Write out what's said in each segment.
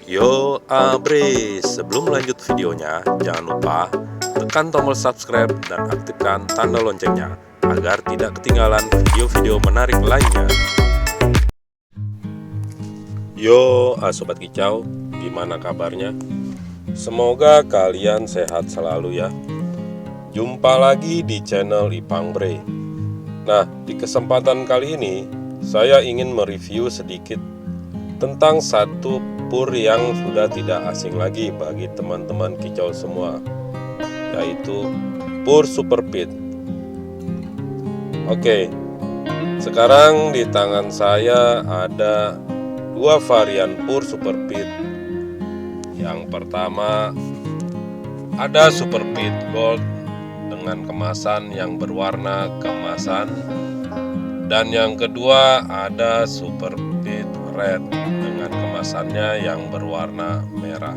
Yo Abre, sebelum lanjut videonya, jangan lupa tekan tombol subscribe dan aktifkan tanda loncengnya agar tidak ketinggalan video-video menarik lainnya. Yo Sobat Kicau, gimana kabarnya? Semoga kalian sehat selalu ya. Jumpa lagi di channel Ipang Bre. Nah, di kesempatan kali ini saya ingin mereview sedikit tentang satu pur yang sudah tidak asing lagi bagi teman-teman kicau semua, yaitu pur Super Pit. Oke, sekarang di tangan saya ada dua varian pur Super Pit. Yang pertama ada Super Pit Gold dengan kemasan yang berwarna keemasan, dan yang kedua ada Super Pit Red dengan kemasannya yang berwarna merah.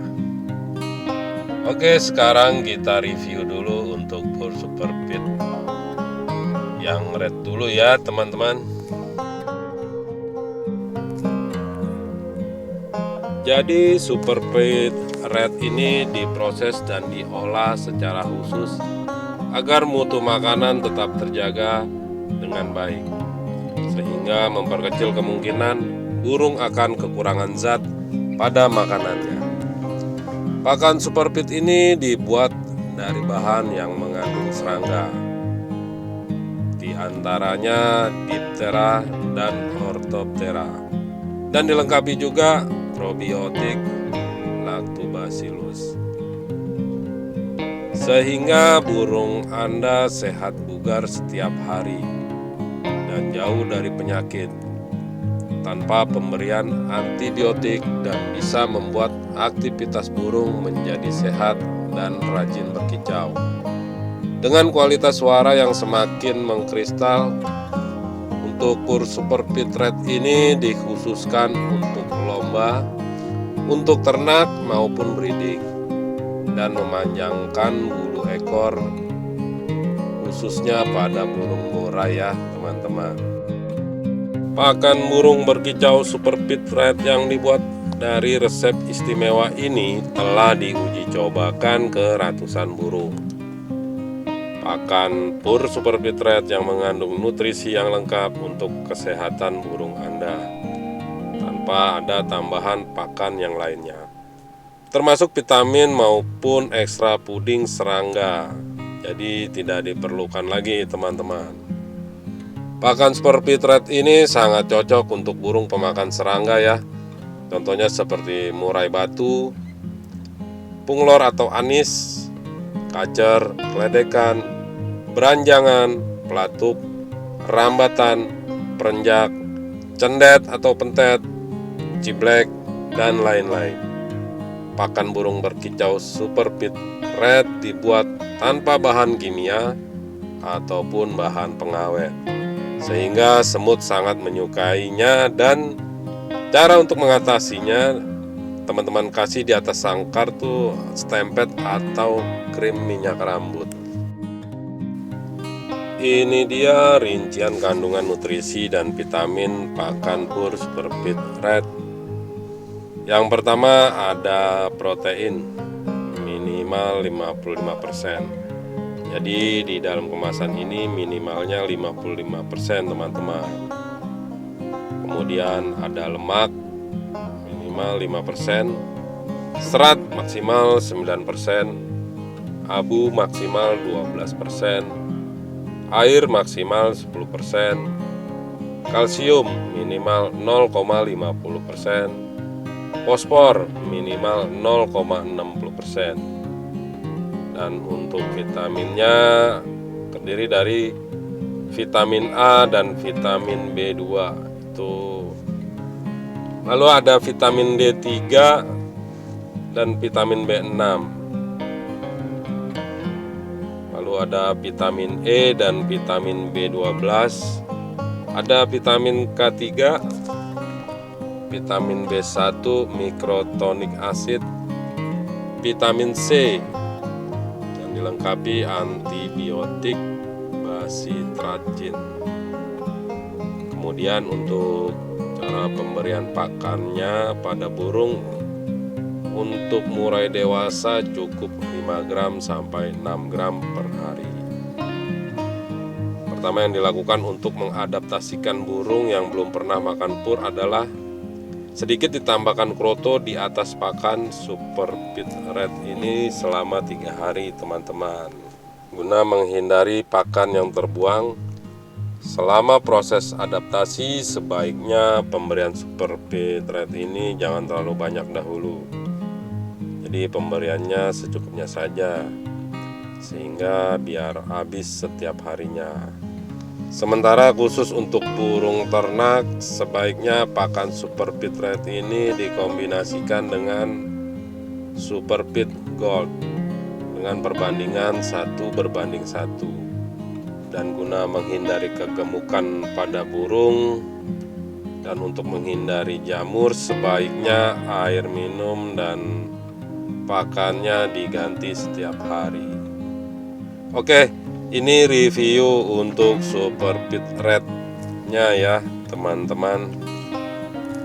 Oke, sekarang kita review dulu untuk pur Super Pit yang red dulu ya teman-teman. Jadi Super Pit Red ini diproses dan diolah secara khusus agar mutu makanan tetap terjaga dengan baik, sehingga memperkecil kemungkinan burung akan kekurangan zat pada makanannya. Pakan Super Pit ini dibuat dari bahan yang mengandung serangga, di antaranya Diptera dan Orthoptera, dan dilengkapi juga probiotik Lactobacillus, sehingga burung Anda sehat bugar setiap hari dan jauh dari penyakit tanpa pemberian antibiotik, dan bisa membuat aktivitas burung menjadi sehat dan rajin berkicau. Dengan kualitas suara yang semakin mengkristal, untuk pur Super Pit Red ini dikhususkan untuk lomba, untuk ternak maupun breeding, dan memanjangkan bulu ekor khususnya pada burung murai ya teman-teman. Pakan burung berkicau Super Pit Red yang dibuat dari resep istimewa ini telah diuji cobakan ke ratusan burung. Pakan pur Super Pit Red yang mengandung nutrisi yang lengkap untuk kesehatan burung Anda, tanpa ada tambahan pakan yang lainnya, termasuk vitamin maupun ekstra puding serangga. Jadi tidak diperlukan lagi teman-teman. Pakan Super Pit Red ini sangat cocok untuk burung pemakan serangga ya. Contohnya seperti murai batu, punglor atau anis, kacer, keledekan, beranjangan, pelatuk, rambatan, perenjak, cendet atau pentet, ciblek, dan lain-lain. Pakan burung berkicau Super Pit Red dibuat tanpa bahan kimia ataupun bahan pengawet, sehingga semut sangat menyukainya. Dan cara untuk mengatasinya, teman-teman kasih di atas sangkar tuh stempet atau krim minyak rambut. Ini dia rincian kandungan nutrisi dan vitamin pakan pur Super Pit Red. Yang pertama ada protein minimal 55%. Jadi di dalam kemasan ini minimalnya 55% teman-teman. Kemudian ada lemak minimal 5%, serat maksimal 9%, abu maksimal 12%, air maksimal 10%, kalsium minimal 0,50%, fosfor minimal 0,60%. Dan untuk vitaminnya terdiri dari vitamin A dan vitamin B2 itu. Lalu ada vitamin D3 dan vitamin B6. Lalu ada vitamin E dan vitamin B12. Ada vitamin K3, vitamin B1 mikrotonik acid, vitamin C, dilengkapi antibiotik basitracin. Kemudian untuk cara pemberian pakannya pada burung untuk murai dewasa cukup 5 gram sampai 6 gram per hari. Pertama yang dilakukan untuk mengadaptasikan burung yang belum pernah makan pur adalah sedikit ditambahkan kroto di atas pakan Super Pit Red ini selama 3 hari teman-teman, guna menghindari pakan yang terbuang. Selama proses adaptasi, sebaiknya pemberian Super Pit Red ini jangan terlalu banyak dahulu. Jadi pemberiannya secukupnya saja, sehingga biar habis setiap harinya. Sementara khusus untuk burung ternak, sebaiknya pakan Super Pit Red ini dikombinasikan dengan Super Pit Gold dengan perbandingan 1:1. Dan guna menghindari kegemukan pada burung dan untuk menghindari jamur, sebaiknya air minum dan pakannya diganti setiap hari. Oke, ini review untuk Super Pit Red-nya ya teman-teman.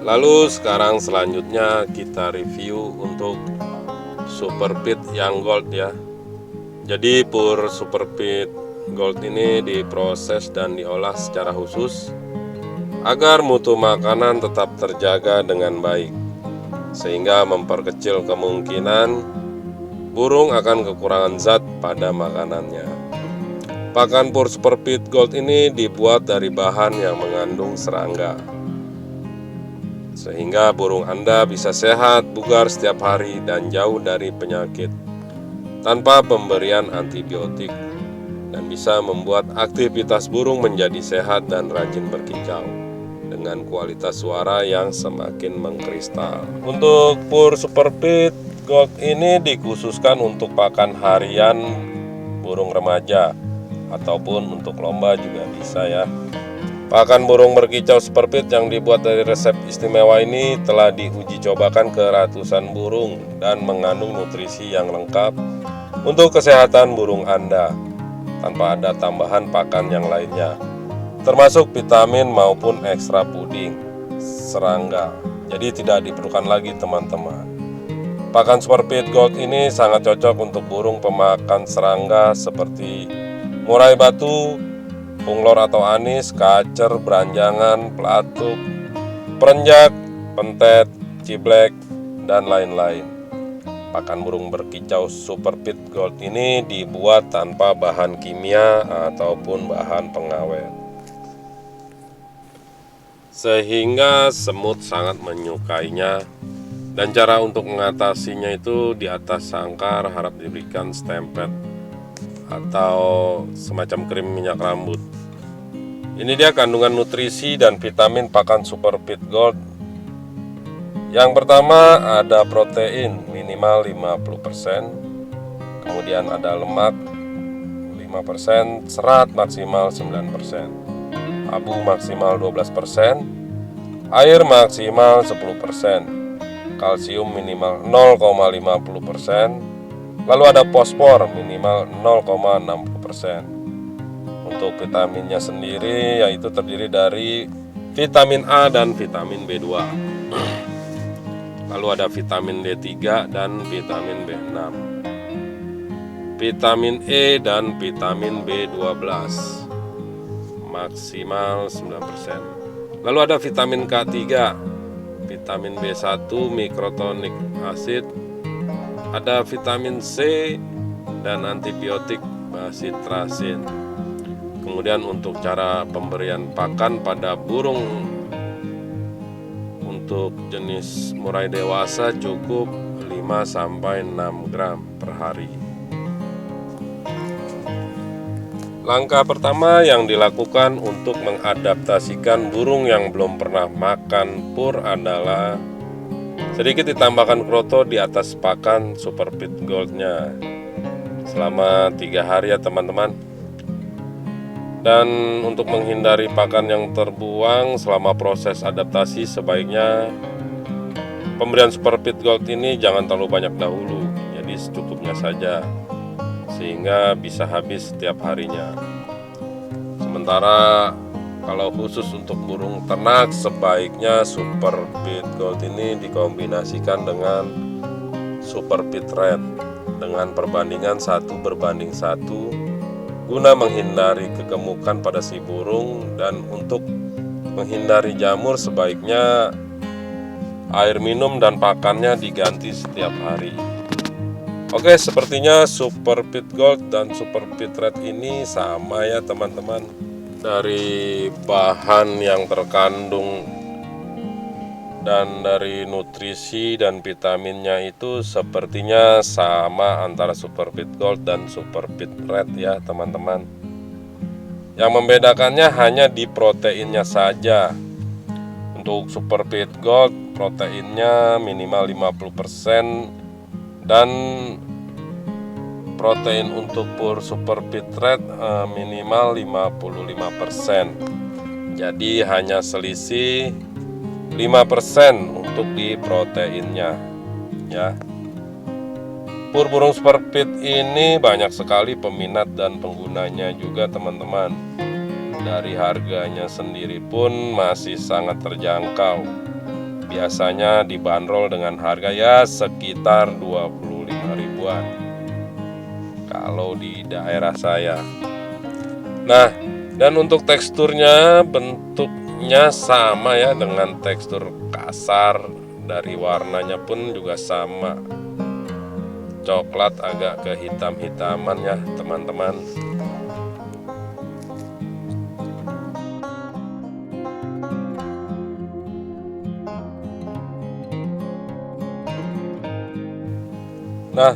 Lalu sekarang selanjutnya kita review untuk Super Pit yang Gold ya. Jadi pur Super Pit Gold ini diproses dan diolah secara khusus agar mutu makanan tetap terjaga dengan baik, sehingga memperkecil kemungkinan burung akan kekurangan zat pada makanannya. Pakan pur Super Pit Gold ini dibuat dari bahan yang mengandung serangga, sehingga burung Anda bisa sehat, bugar setiap hari dan jauh dari penyakit tanpa pemberian antibiotik, dan bisa membuat aktivitas burung menjadi sehat dan rajin berkicau dengan kualitas suara yang semakin mengkristal. Untuk pur Super Pit Gold ini dikhususkan untuk pakan harian burung remaja ataupun untuk lomba juga bisa ya. Pakan burung berkicau Super Pit yang dibuat dari resep istimewa ini telah diuji cobakan ke ratusan burung dan mengandung nutrisi yang lengkap untuk kesehatan burung Anda, tanpa ada tambahan pakan yang lainnya, termasuk vitamin maupun ekstra puding serangga. Jadi tidak diperlukan lagi teman-teman. Pakan Super Pit Gold ini sangat cocok untuk burung pemakan serangga seperti murai batu, punglor atau anis, kacer, beranjangan, pelatuk, perenjak, pentet, ciblek, dan lain-lain. Pakan burung berkicau Super Pit Gold ini dibuat tanpa bahan kimia ataupun bahan pengawet, sehingga semut sangat menyukainya. Dan cara untuk mengatasinya itu di atas sangkar harap diberikan stempet atau semacam krim minyak rambut. Ini dia kandungan nutrisi dan vitamin pakan Super Pit Gold. Yang pertama ada protein minimal 50%, kemudian ada lemak 5%, serat maksimal 9%, abu maksimal 12%, air maksimal 10%, kalsium minimal 0,50%, lalu ada fosfor minimal 0,60%. Untuk vitaminnya sendiri yaitu terdiri dari vitamin A dan vitamin B2. Lalu ada vitamin D3 dan vitamin B6, vitamin E dan vitamin B12 maksimal 9%. Lalu ada vitamin K3, vitamin B1 mikrotonik acid, ada vitamin C dan antibiotik bacitracin. Kemudian untuk cara pemberian pakan pada burung untuk jenis murai dewasa cukup 5-6 gram per hari. Langkah pertama yang dilakukan untuk mengadaptasikan burung yang belum pernah makan pur adalah sedikit ditambahkan kroto di atas pakan Super Pit Gold-nya selama 3 hari ya teman-teman. Dan untuk menghindari pakan yang terbuang selama proses adaptasi, sebaiknya pemberian Super Pit Gold ini jangan terlalu banyak dahulu, jadi secukupnya saja, sehingga bisa habis setiap harinya. Sementara kalau khusus untuk burung ternak, sebaiknya Super Pit Gold ini dikombinasikan dengan super pit rate dengan perbandingan 1:1 guna menghindari kegemukan pada si burung, dan untuk menghindari jamur sebaiknya air minum dan pakannya diganti setiap hari. Oke, sepertinya Super Pit Gold dan Super Pit Red ini sama ya teman-teman. Dari bahan yang terkandung dan dari nutrisi dan vitaminnya itu sepertinya sama antara Super Pit Gold dan Super Pit Red ya teman-teman. Yang membedakannya hanya di proteinnya saja. Untuk Super Pit Gold proteinnya minimal 50%, dan protein untuk pur Super Pit Red minimal 55%. Jadi hanya selisih 5% untuk di proteinnya ya. Pur burung Super Pit ini banyak sekali peminat dan penggunanya juga teman-teman. Dari harganya sendiri pun masih sangat terjangkau. Biasanya dibanderol dengan harga ya sekitar 25 ribuan kalau di daerah saya. Nah, dan untuk teksturnya, bentuknya sama ya dengan tekstur kasar. Dari warnanya pun juga sama, coklat agak kehitam-hitaman ya teman-teman. Nah,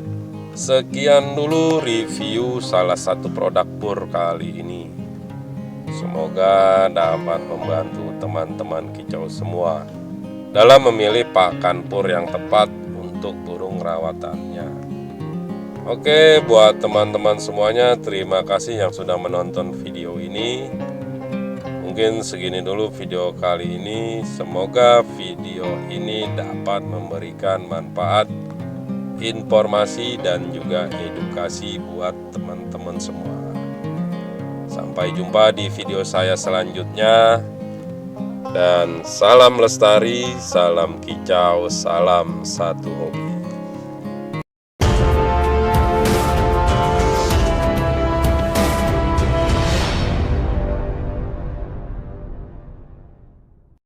sekian dulu review salah satu produk pur kali ini. Semoga dapat membantu teman-teman kicau semua dalam memilih pakan pur yang tepat untuk burung rawatannya. Oke, buat teman-teman semuanya, terima kasih yang sudah menonton video ini. Mungkin segini dulu video kali ini. Semoga video ini dapat memberikan manfaat, informasi, dan juga edukasi buat teman-teman semua. Sampai jumpa di video saya selanjutnya. Dan salam lestari, salam kicau, salam satu hobi.